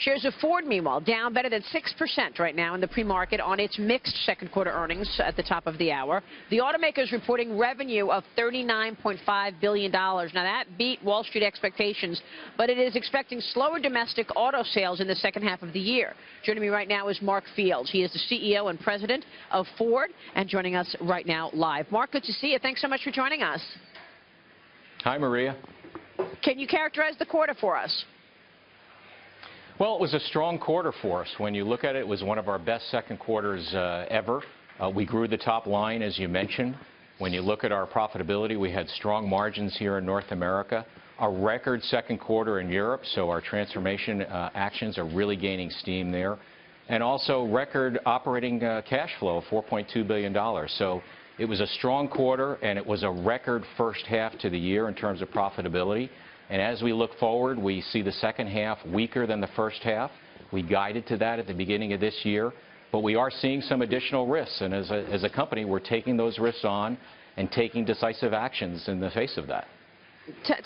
Shares of Ford, meanwhile, down better than 6% right now in the pre-market on its mixed second quarter earnings at the top of the hour. The automaker is reporting revenue of $39.5 billion. Now, that beat Wall Street expectations, but it is expecting slower domestic auto sales in the second half of the year. Joining me right now is Mark Fields. He is the CEO and president of Ford, and joining us right now live. Mark, good to see you. Thanks so much for joining us. Hi, Maria. Can you characterize the quarter for us? Well, it was a strong quarter for us. When you look at it, it was one of our best second quarters ever. We grew the top line, as you mentioned. When you look at our profitability, we had strong margins here in North America. A record second quarter in Europe, so our transformation actions are really gaining steam there. And also record operating cash flow of $4.2 billion. So it was a strong quarter, and it was a record first half to the year in terms of profitability. And as we look forward, we see the second half weaker than the first half. We guided to that at the beginning of this year. But we are seeing some additional risks. And as a company, we're taking those risks on and taking decisive actions in the face of that.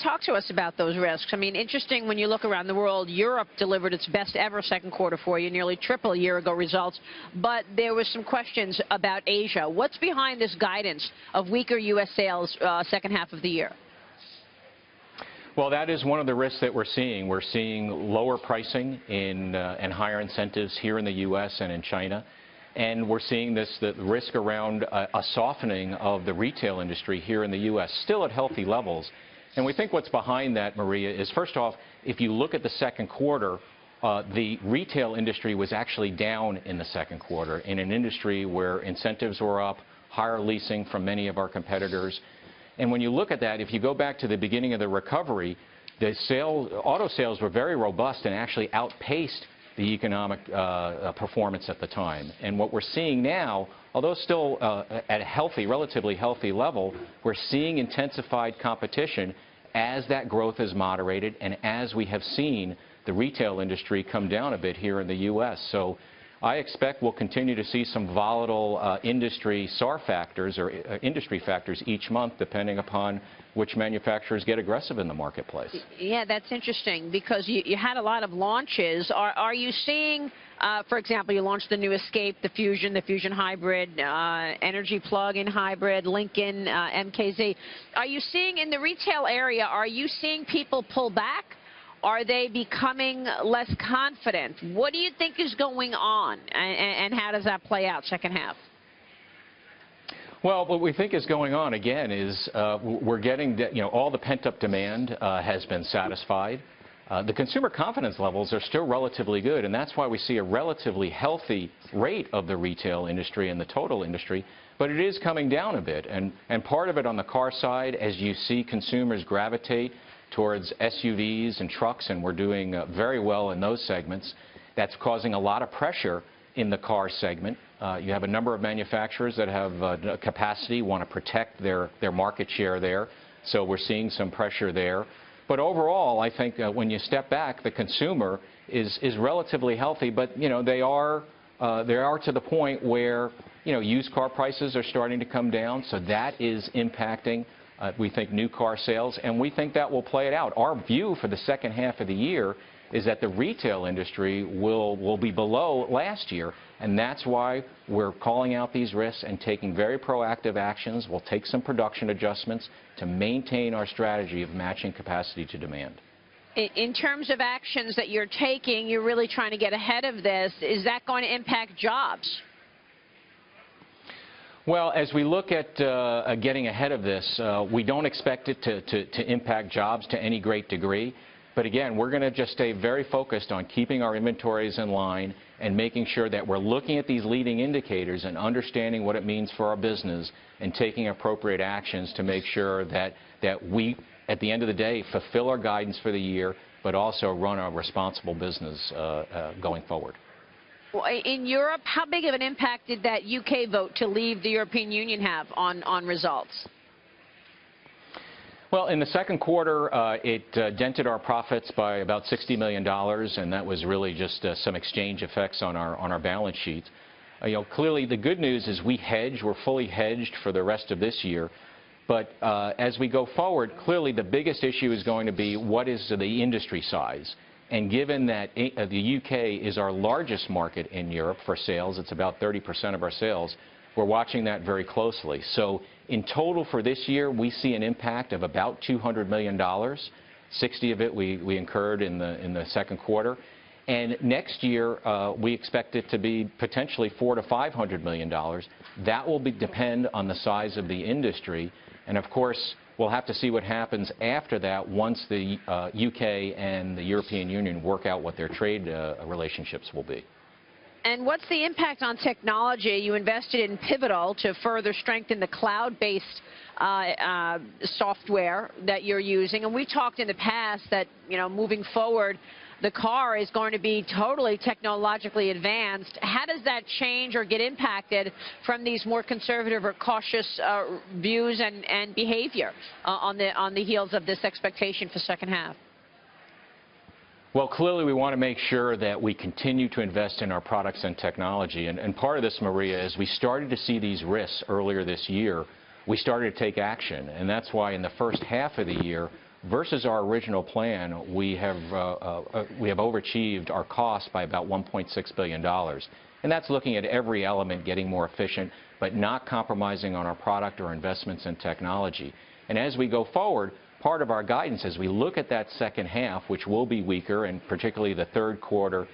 Talk to us about those risks. I mean, interesting when you look around the world, Europe delivered its best ever second quarter for you, nearly triple a year ago results. But there was some questions about Asia. What's behind this guidance of weaker U.S. sales second half of the year? Well, that is one of the risks that we're seeing. We're seeing lower pricing and higher incentives here in the U.S. and in China. And we're seeing the risk around a softening of the retail industry here in the U.S., still at healthy levels. And we think what's behind that, Maria, is first off, if you look at the second quarter, the retail industry was actually down in the second quarter in an industry where incentives were up, higher leasing from many of our competitors. And when you look at that, if you go back to the beginning of the recovery, the auto sales were very robust and actually outpaced the economic performance at the time. And what we're seeing now, although still at a healthy, relatively healthy level, we're seeing intensified competition as that growth is moderated and as we have seen the retail industry come down a bit here in the U.S. So I expect we'll continue to see some volatile industry SAR factors or industry factors each month, depending upon which manufacturers get aggressive in the marketplace. Yeah, that's interesting because you had a lot of launches. Are you seeing, for example, you launched the new Escape, the Fusion Hybrid, Energy Plug-in Hybrid, Lincoln, MKZ. Are you seeing in the retail area, are you seeing people pull back? Are they becoming less confident? What do you think is going on, and how does that play out second half? Well, what we think is going on, again, is we're getting, all the pent-up demand has been satisfied. The consumer confidence levels are still relatively good, and that's why we see a relatively healthy rate of the retail industry and the total industry, but it is coming down a bit. And part of it on the car side, as you see consumers gravitate towards SUVs and trucks, and we're doing very well in those segments. That's causing a lot of pressure in the car segment. You have a number of manufacturers that have capacity, want to protect their market share there, so we're seeing some pressure there. But overall, I think when you step back, the consumer is relatively healthy, but they are to the point where used car prices are starting to come down, so that is impacting we think new car sales, and we think that will play it out. Our view for the second half of the year is that the retail industry will be below last year, and that's why we're calling out these risks and taking very proactive actions. We'll take some production adjustments to maintain our strategy of matching capacity to demand. In terms of actions that you're taking, you're really trying to get ahead of this. Is that going to impact jobs? Well, as we look at getting ahead of this, we don't expect it to impact jobs to any great degree. But again, we're going to just stay very focused on keeping our inventories in line and making sure that we're looking at these leading indicators and understanding what it means for our business and taking appropriate actions to make sure that we, at the end of the day, fulfill our guidance for the year, but also run a responsible business going forward. In Europe, how big of an impact did that UK vote to leave the European Union have on results? Well, in the second quarter, it dented our profits by about $60 million, and that was really just some exchange effects on our balance sheet. Clearly, the good news is we hedge. We're fully hedged for the rest of this year. But as we go forward, clearly the biggest issue is going to be what is the industry size. And given that the UK is our largest market in Europe for sales, it's about 30% of our sales, we're watching that very closely. So in total for this year, we see an impact of about $200 million. 60 of it we incurred in the second quarter. And next year, we expect it to be potentially $400 to $500 million. That will depend on the size of the industry. And of course, we'll have to see what happens after that once the UK and the European Union work out what their trade relationships will be. And what's the impact on technology? You invested in Pivotal to further strengthen the cloud-based software that you're using. And we talked in the past that, moving forward, the car is going to be totally technologically advanced. How does that change or get impacted from these more conservative or cautious views and behavior on the heels of this expectation for second half? Well, clearly we want to make sure that we continue to invest in our products and technology. And part of this, Maria, is we started to see these risks earlier this year. We started to take action. And that's why in the first half of the year, versus our original plan, we have overachieved our cost by about $1.6 billion. And that's looking at every element, getting more efficient, but not compromising on our product or investments in technology. And as we go forward, part of our guidance as we look at that second half, which will be weaker, and particularly the third quarter,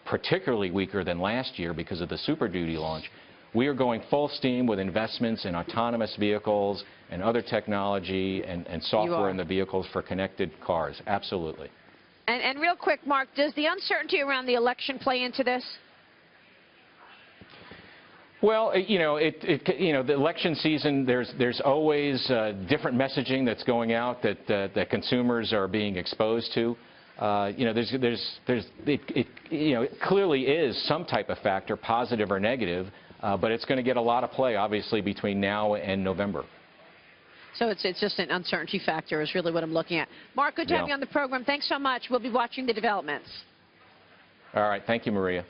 particularly weaker than last year because of the Super Duty launch, we are going full steam with investments in autonomous vehicles and other technology and software in the vehicles for connected cars. Absolutely. And real quick, Mark, does the uncertainty around the election play into this? Well, the election season, there's always different messaging that's going out that consumers are being exposed to. It clearly is some type of factor, positive or negative, but it's going to get a lot of play, obviously, between now and November. So it's just an uncertainty factor is really what I'm looking at. Mark, good to have you on the program. Thanks so much. We'll be watching the developments. All right. Thank you, Maria.